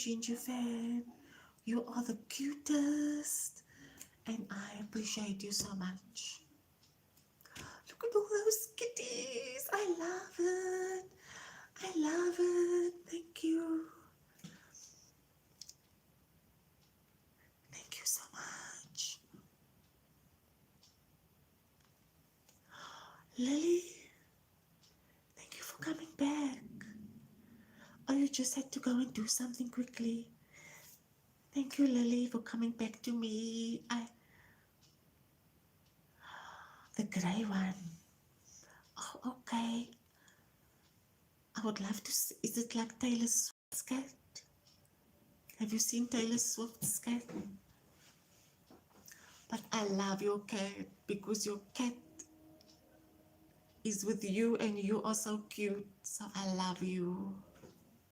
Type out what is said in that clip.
Ginger fan. You are the cutest, and I appreciate you so much. Look at all those kitties. I love it. I love it. Thank you. Thank you so much. Lily, thank you for coming back. Oh, you just had to go and do something quickly. Thank you, Lily, for coming back to me. The grey one. Oh, okay. I would love to see. Is it like Taylor Swift's cat? Have you seen Taylor Swift's cat? But I love your cat because your cat is with you and you are so cute. So I love you.